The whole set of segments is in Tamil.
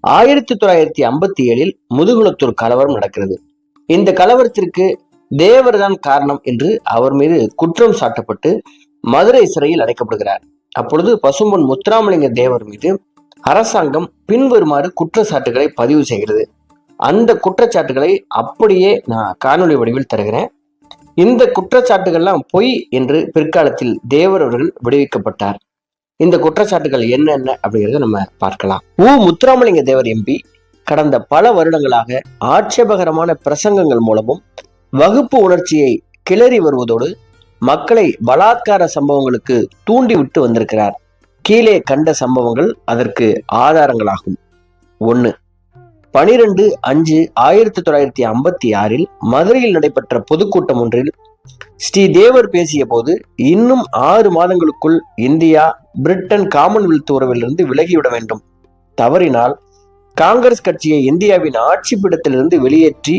1957 முதுகுளத்தூர் கலவரம் நடக்கிறது. இந்த கலவரத்திற்கு தேவர்தான் காரணம் என்று அவர் மீது குற்றம் சாட்டப்பட்டு மதுரை சிறையில் அடைக்கப்படுகிறார். அப்பொழுது பசும்பொன் முத்துராமலிங்க தேவர் மீது அரசாங்கம் பின்வருமாறு குற்றச்சாட்டுகளை பதிவு செய்கிறது. அந்த குற்றச்சாட்டுகளை அப்படியே நான் காணொலி வடிவில் தருகிறேன். இந்த குற்றச்சாட்டுகள்லாம் பொய் என்று பிற்காலத்தில் தேவர் அவர்கள் விடுவிக்கப்பட்டார். இந்த குற்றச்சாட்டுகள் என்னென்ன அப்படிங்கிறத நம்ம பார்க்கலாம். முத்துராமலிங்க தேவர் எம்பி கடந்த பல வருடங்களாக ஆட்சேபகரமான பிரசங்கங்கள் மூலமும் வகுப்பு உணர்ச்சியை கிளறி வருவதோடு மக்களை பலாத்கார சம்பவங்களுக்கு தூண்டிவிட்டு வந்திருக்கிறார். கீழே கண்ட சம்பவங்கள் அதற்கு ஆதாரங்களாகும். 1. 12/5/1956 மதுரையில் நடைபெற்ற பொதுக்கூட்டம் ஒன்றில் ஸ்ரீ தேவர் பேசிய போது இன்னும் 6 மாதங்களுக்குள் இந்தியா பிரிட்டன் காமன்வெல்த் உறவிலிருந்து விலகிவிட வேண்டும், தவறினால் காங்கிரஸ் கட்சியை இந்தியாவின் ஆட்சி பீடத்திலிருந்து வெளியேற்றி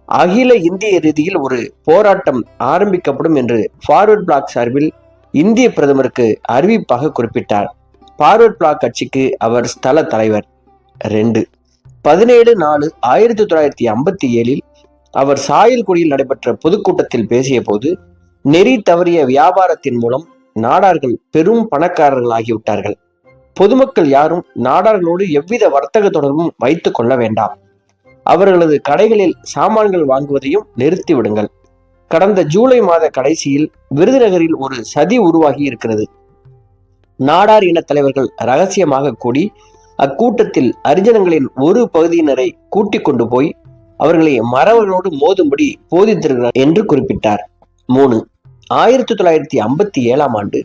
அகில இந்திய ரீதியில் ஒரு போராட்டம் ஆரம்பிக்கப்படும் என்று ஃபார்வர்ட் பிளாக் சார்பில் இந்திய பிரதமருக்கு அறிவிப்பாக குறிப்பிட்டார். ஃபார்வர்ட் பிளாக் கட்சிக்கு அவர் ஸ்தல தலைவர். 2. 17/4/1957 அவர் சாயல்குடியில் நடைபெற்ற பொதுக்கூட்டத்தில் பேசிய போது நெறி தவறிய வியாபாரத்தின் மூலம் நாடார்கள் பெரும் பணக்காரர்கள் ஆகிவிட்டார்கள். பொதுமக்கள் யாரும் நாடார்களோடு எவ்வித வர்த்தக தொடர்பும் வைத்துக் கொள்ள வேண்டாம். அவர்களது கடைகளில் சாமான்கள் வாங்குவதையும் நிறுத்திவிடுங்கள். கடந்த ஜூலை மாத கடைசியில் விருதுநகரில் ஒரு சதி உருவாகி இருக்கிறது. நாடார் இன தலைவர்கள் ரகசியமாக கூடி அக்கூட்டத்தில் அரிஜனங்களின் ஒரு பகுதியினரை கூட்டிக் கொண்டு போய் அவர்களை மறவர்களோடு மோதும்படி போதித்திருக்கிறார் என்று குறிப்பிட்டார். 3. 1957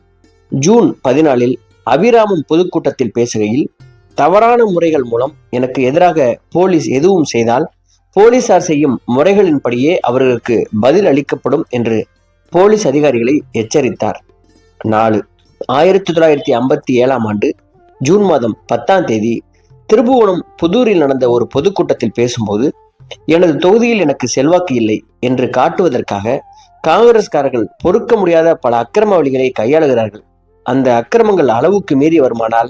ஜூன் 14 அபிராமம் பொதுக்கூட்டத்தில் பேசுகையில், தவறான முறைகள் மூலம் எனக்கு எதிராக போலீஸ் எதுவும் செய்தால் போலீசார் செய்யும் முறைகளின்படியே அவர்களுக்கு பதில் அளிக்கப்படும் என்று போலீஸ் அதிகாரிகளை எச்சரித்தார். 4. 1957 ஜூன் மாதம் 10 திருபுவனம் புதூரில் நடந்த ஒரு பொதுக்கூட்டத்தில் பேசும்போது, எனது தொகுதியில் எனக்கு செல்வாக்கு இல்லை என்று காட்டுவதற்காக காங்கிரஸ்காரர்கள் பொறுக்க முடியாத பல அக்கிரம வழிகளை கையாளுகிறார்கள். அந்த அக்கிரமங்கள் அளவுக்கு மீறி வருமானால்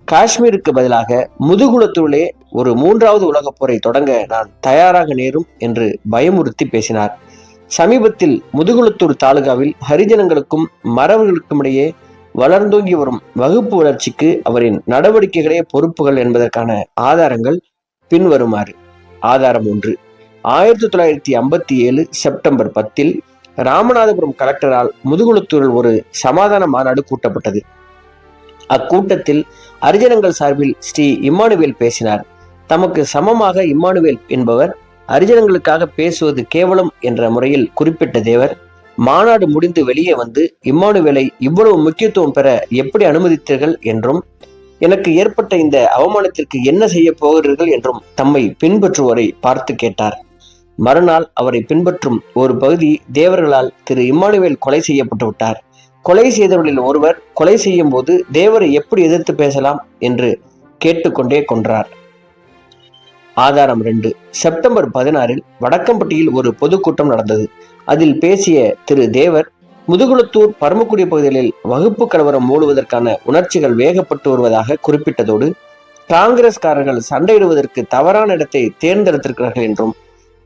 காஷ்மீருக்கு பதிலாக முதுகுளத்தூரிலே ஒரு 3வது உலகப் போரை தொடங்க நான் தயாராக நேரும் என்று பயமுறுத்தி பேசினார். சமீபத்தில் முதுகுளத்தூர் தாலுகாவில் ஹரிஜனங்களுக்கும் மறவர்களுக்கும் இடையே வளர்ந்தோங்கி வரும் வகுப்பு வளர்ச்சிக்கு அவரின் நடவடிக்கைகளே பொறுப்புகள் என்பதற்கான ஆதாரங்கள் பின்வருமாறு. ஆதாரம் 1. 1957 செப்டம்பர் 10 ராமநாதபுரம் கலெக்டரால் முதுகுளத்தூரில் ஒரு சமாதான மாநாடு கூட்டப்பட்டது. அக்கூட்டத்தில் அரிஜனங்கள் சார்பில் ஸ்ரீ இம்மானுவேல் பேசினார். தமக்கு சமமாக இம்மானுவேல் என்பவர் அரிஜனங்களுக்காக பேசுவது கேவலம் என்ற முறையில் குறிப்பிட்ட தேவர், மாநாடு முடிந்து வெளியே வந்து இம்மானுவேலை இவ்வளவு முக்கியத்துவம் பெற எப்படி அனுமதித்தீர்கள் என்றும், எனக்கு ஏற்பட்ட இந்த அவமானத்திற்கு என்ன செய்ய போகிறீர்கள் என்றும் தம்மை பின்பற்றுவோரை பார்த்து கேட்டார். மறுநாள் அவரை பின்பற்றும் ஒரு பகுதி தேவர்களால் திரு இம்மானுவேல் கொலை செய்யப்பட்டு விட்டார். கொலை செய்தவர்களில் ஒருவர் கொலை செய்யும் போது தேவரை எப்படி எதிர்த்து பேசலாம் என்று கேட்டுக்கொண்டே கொன்றார். ஆதாரம் 2. செப்டம்பர் 16 வடக்கம்பட்டியில் ஒரு பொதுக்கூட்டம் நடந்தது. அதில் பேசிய திரு தேவர், முதுகுளத்தூர் பரமக்குடி பகுதிகளில் வகுப்பு கலவரம் மூடுவதற்கான உணர்ச்சிகள் வேகப்பட்டு வருவதாக குறிப்பிட்டதோடு, காங்கிரஸ்காரர்கள் சண்டையிடுவதற்கு தவறான இடத்தை தேர்ந்தெடுத்திருக்கிறார்கள் என்றும்,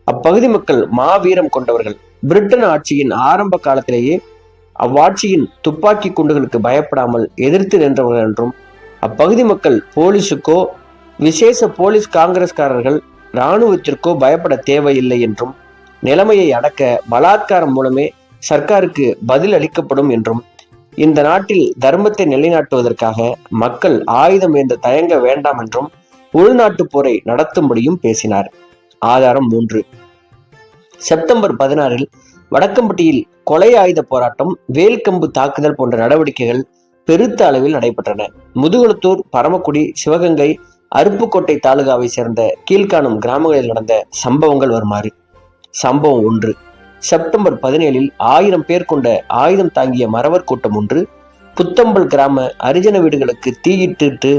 அப்பகுதி மக்கள் மாவீரம் கொண்டவர்கள், பிரிட்டன் ஆட்சியின் ஆரம்ப காலத்திலேயே அவ்வாட்சியின் துப்பாக்கி குண்டுகளுக்கு பயப்படாமல் எதிர்த்து நின்றவர்கள் என்றும், அப்பகுதி மக்கள் போலீஸுக்கோ விசேஷ போலீஸ் காங்கிரஸ்காரர்கள் இராணுவத்திற்கோ பயப்பட தேவையில்லை என்றும், நிலைமையை அடக்க பலாத்காரம் மூலமே சர்க்காருக்கு பதில் அளிக்கப்படும் என்றும், இந்த நாட்டில் தர்மத்தை நிலைநாட்டுவதற்காக மக்கள் ஆயுதம் ஏந்த தயங்க வேண்டாம் என்றும் உள்நாட்டு போரை நடத்தும்படியும் பேசினார். ஆதாரம் 3. செப்டம்பர் 16 வடக்கம்பட்டியில் கொலை ஆயுத போராட்டம், வேல்கம்பு தாக்குதல் போன்ற நடவடிக்கைகள் பெருத்த அளவில் நடைபெற்றன. முதுகுளத்தூர், பரமக்குடி, சிவகங்கை, அருப்புக்கோட்டை தாலுகாவை சேர்ந்த கீழ்காணும் கிராமங்களில் நடந்த சம்பவங்கள் வருமாறு. சம்பவம் 1. செப்டம்பர் 17 1000 பேர் கொண்ட ஆயுதம் தாங்கிய மறவர் கூட்டம் ஒன்று புத்தம்பல் கிராம அரிஜன வீடுகளுக்கு தீயிட்டு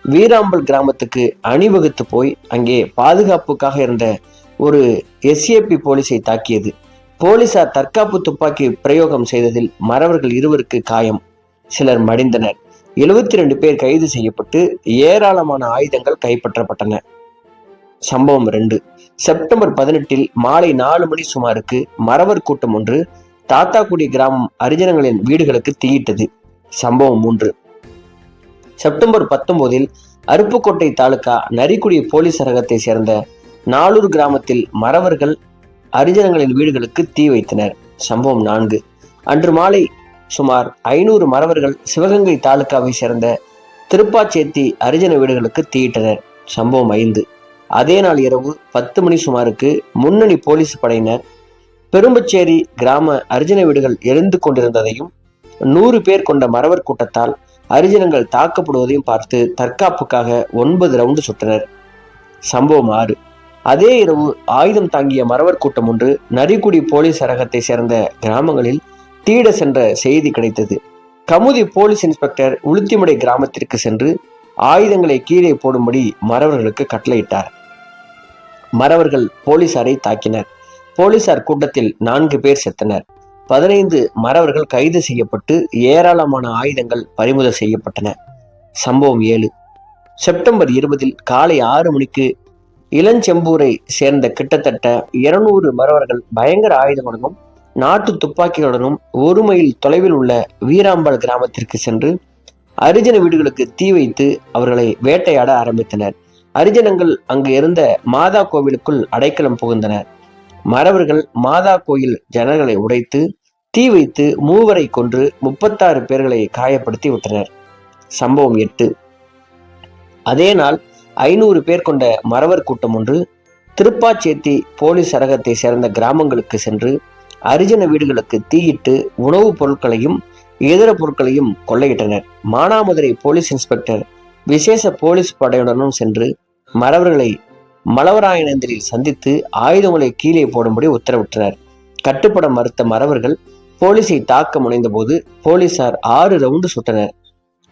வீராம்பல் கிராமத்துக்கு அணிவகுத்து போய் அங்கே பாதுகாப்புக்காக இருந்த ஒரு எஸ்ஏபி போலீஸை தாக்கியது. போலீசார் தற்காப்பு துப்பாக்கி பிரயோகம் செய்ததில் மறவர்கள் 2 காயம், சிலர் மடிந்தனர். 72 பேர் கைது செய்யப்பட்டு ஏராளமான ஆயுதங்கள் கைப்பற்றப்பட்டன. சம்பவம் 2. செப்டம்பர் 18 மாலை 4 மணி சுமாருக்கு மறவர் கூட்டம் ஒன்று தாத்தாக்குடி கிராமம் அரிஜனங்களின் வீடுகளுக்கு தீயிட்டது. சம்பவம் 3. செப்டம்பர் 19 அருப்புக்கோட்டை தாலுகா நரிக்குடி போலீஸ் சரகத்தை சேர்ந்த நாளூர் கிராமத்தில் மறவர்கள் அரிஜனங்களின் வீடுகளுக்கு தீ வைத்தனர். சம்பவம் 4. அன்று மாலை சுமார் 500 மறவர்கள் சிவகங்கை தாலுகாவை சேர்ந்த திருப்பாச்சேத்தி அரிஜன வீடுகளுக்கு தீயிட்டனர். சம்பவம் 5. அதே நாள் இரவு 10 மணி சுமாருக்கு முன்னணி போலீஸ் படையினர் பெரும்பச்சேரி கிராம அரிஜன வீடுகள் எரிந்து கொண்டிருந்ததையும் 100 பேர் கொண்ட மறவர் கூட்டத்தால் அரிஜனங்கள் தாக்கப்படுவதையும் பார்த்து தற்காப்புக்காக 9 ரவுண்டு சுட்டனர். சம்பவம் 6. அதே இரவு ஆயுதம் தாங்கிய மறவர் கூட்டம் ஒன்று நரிக்குடி போலீஸ் சரகத்தை சேர்ந்த கிராமங்களில் தீட சென்ற செய்தி கிடைத்தது. கமுதி போலீஸ் இன்ஸ்பெக்டர் உளுத்திமடை கிராமத்திற்கு சென்று ஆயுதங்களை கீழே போடும்படி மறவர்களுக்கு கட்டளையிட்டார். மறவர்கள் போலீசாரை தாக்கினர். போலீசார் கூட்டத்தில் 4 பேர் செத்தனர். 15 மறவர்கள் கைது செய்யப்பட்டு ஏராளமான ஆயுதங்கள் பறிமுதல் செய்யப்பட்டன. சம்பவம் 7. செப்டம்பர் 20 காலை 6 மணிக்கு இளஞ்செம்பூரை சேர்ந்த கிட்டத்தட்ட 200 மறவர்கள் பயங்கர ஆயுதங்களுடனும் நாட்டு துப்பாக்கிகளுடனும் 1 மைல் தொலைவில் உள்ள வீராம்பாள் கிராமத்திற்கு சென்று அரிஜன வீடுகளுக்கு தீ வைத்து அவர்களை வேட்டையாட ஆரம்பித்தனர். அரிஜனங்கள் அங்கு இருந்த மாதா கோவிலுக்குள் அடைக்கலம் புகுந்தனர். மறவர்கள் மாதா கோயில் ஜன்னல்களை உடைத்து தீ வைத்து 3 கொன்று 36 பேர்களை காயப்படுத்தி விட்டனர். சம்பவம் 8. அதே நாள் 500 பேர் கொண்ட மறவர் கூட்டம் ஒன்று திருப்பாச்சேத்தி போலீஸ் சரகத்தை சேர்ந்த கிராமங்களுக்கு சென்று அரிஜன வீடுகளுக்கு தீயிட்டு உணவுப் பொருட்களையும் இதர பொருட்களையும் கொள்ளையிட்டனர். மானாமதுரை போலீஸ் இன்ஸ்பெக்டர் விசேஷ போலீஸ் படையுடனும் சென்று மறவர்களை மலவராயனந்திரில் சந்தித்து ஆயுதங்களை கீழே போடும்படி உத்தரவிட்டனர். கட்டுப்பட மறுத்த மறவர்கள் போலீஸை தாக்க முனைந்த போது போலீசார் 6 ரவுண்டு சுட்டனர்.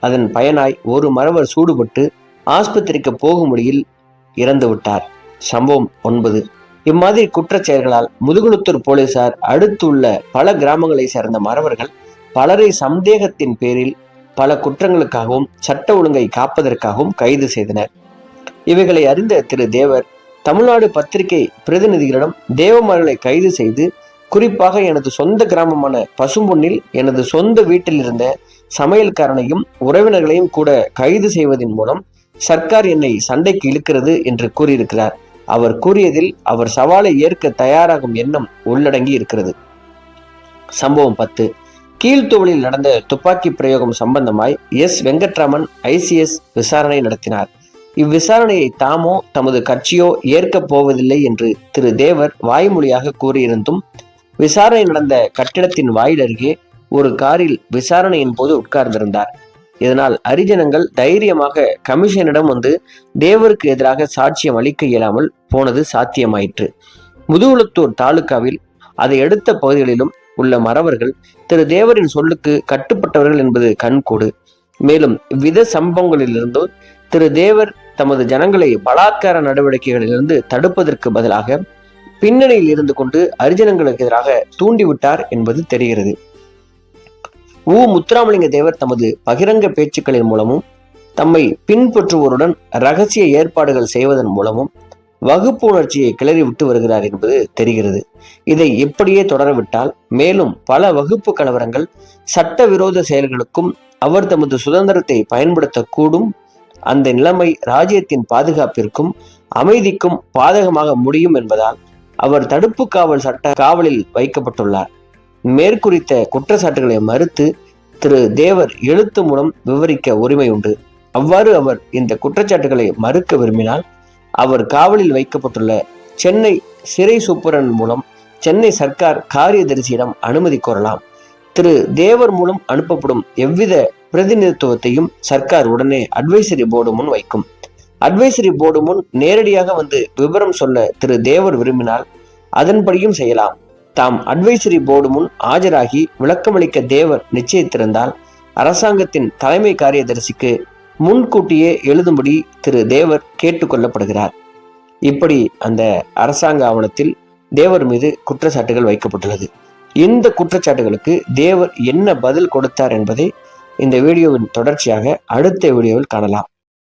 அதன் பயனாய் ஒரு மறவர் சூடுபட்டு ஆஸ்பத்திரிக்கு போகும் வழியில் இறந்து விட்டார். சம்பவம் 9. இம்மாதிரி குற்றச் செயல்களால் முதுகுளத்தூர் போலீசார் அடுத்துள்ள பல கிராமங்களை சேர்ந்த மறவர்கள் பலரை சந்தேகத்தின் பேரில் பல குற்றங்களுக்காகவும் சட்ட ஒழுங்கை காப்பதற்காகவும் கைது செய்தனர். இவைகளை அறிந்த திரு தேவர் தமிழ்நாடு பத்திரிகை பிரதிநிதிகளிடம் தேவமார்களை கைது செய்து குறிப்பாக எனது சொந்த கிராமமான பசும்பொன்னில் எனது சொந்த வீட்டில் இருந்த சமையல்காரனையும் உறவினர்களையும் கூட கைது செய்வதன் மூலம் சர்க்கார் என்னை சண்டைக்கு இழுக்கிறது என்று கூறியிருக்கிறார். அவர் கூறியதில் அவர் சவாலை ஏற்க தயாராகும் எண்ணம் உள்ளடங்கி இருக்கிறது. சம்பவம் 10. கீழ்த்தொழில் நடந்த துப்பாக்கி பிரயோகம் சம்பந்தமாய் எஸ் வெங்கட்ராமன் ஐசிஎஸ் விசாரணை நடத்தினார். இவ்விசாரணையை தாமோ தமது கட்சியோ ஏற்கப் போவதில்லை என்று திரு தேவர் வாய்மொழியாக கூறியிருந்தும் விசாரணை நடந்த கட்டிடத்தின் வாயில் அருகே ஒரு காரில் விசாரணையின் போது உட்கார்ந்திருந்தார். இதனால் அரிஜனங்கள் தைரியமாக கமிஷனிடம் வந்து தேவருக்கு எதிராக சாட்சியம் அளிக்க இயலாமல் போனது சாத்தியமாயிற்று. முதுகுளத்தூர் தாலுகாவில் அதை அடுத்த பகுதிகளிலும் உள்ள மறவர்கள் திரு தேவரின் சொல்லுக்கு கட்டுப்பட்டவர்கள் என்பது கண்கூடு. மேலும் இவ்வித சம்பவங்களிலிருந்து திரு தேவர் தமது ஜனங்களை பலாத்கார நடவடிக்கைகளிலிருந்து தடுப்பதற்கு பதிலாக பின்னணியில் இருந்து கொண்டு அரிஜனங்களுக்கு எதிராக தூண்டிவிட்டார் என்பது தெரிகிறது. முத்துராமலிங்க தேவர் தமது பகிரங்க பேச்சுக்களின் மூலமும் தம்மை பின்பற்றுவோருடன் இரகசிய ஏற்பாடுகள் செய்வதன் மூலமும் வகுப்பு உணர்ச்சியை கிளறி விட்டு வருகிறார் என்பது தெரிகிறது. இதை எப்படியே தொடரவிட்டால் மேலும் பல வகுப்பு கலவரங்கள் சட்டவிரோத செயல்களுக்கும் அவர் தமது சுதந்திரத்தை பயன்படுத்தக்கூடும். அந்த நிலைமை ராஜ்யத்தின் பாதுகாப்பிற்கும் அமைதிக்கும் பாதகமாக முடியும் என்பதால் அவர் தடுப்பு காவல் சட்ட காவலில் வைக்கப்பட்டுள்ளார். மேற்குறித்த குற்றச்சாட்டுகளை மறுத்து திரு தேவர் எழுத்து மூலம் விவரிக்க உரிமை உண்டு. அவ்வாறு அவர் இந்த குற்றச்சாட்டுகளை மறுக்க விரும்பினால் அவர் காவலில் வைக்கப்பட்டுள்ள சென்னை சிறை சூப்பரன் மூலம் சென்னை சர்க்கார் காரியதரிசியிடம் அனுமதி கோரலாம். திரு தேவர் மூலம் அனுப்பப்படும் எவ்வித பிரதிநிதித்துவத்தையும் சர்க்கார் உடனே அட்வைசரி போர்டு முன் வைக்கும். அட்வைசரி போர்டு முன் நேரடியாக வந்து விவரம் சொல்ல திரு தேவர் விரும்பினால் அதன்படியும் செய்யலாம். தாம் அட்வைசரி போர்டு முன் ஆஜராகி விளக்கமளிக்க தேவர் நிச்சயித்திருந்தால் அரசாங்கத்தின் தலைமை காரியதரிசிக்கு முன்கூட்டியே எழுதும்படி திரு தேவர் கேட்டுக்கொள்ளப்படுகிறார். இப்படி அந்த அரசாங்க ஆவணத்தில் தேவர் மீது குற்றச்சாட்டுகள் வைக்கப்பட்டுள்ளது. இந்த குற்றச்சாட்டுகளுக்கு தேவர் என்ன பதில் கொடுத்தார் என்பதை இந்த வீடியோவின் தொடர்ச்சியாக அடுத்த வீடியோவில் காணலாம்.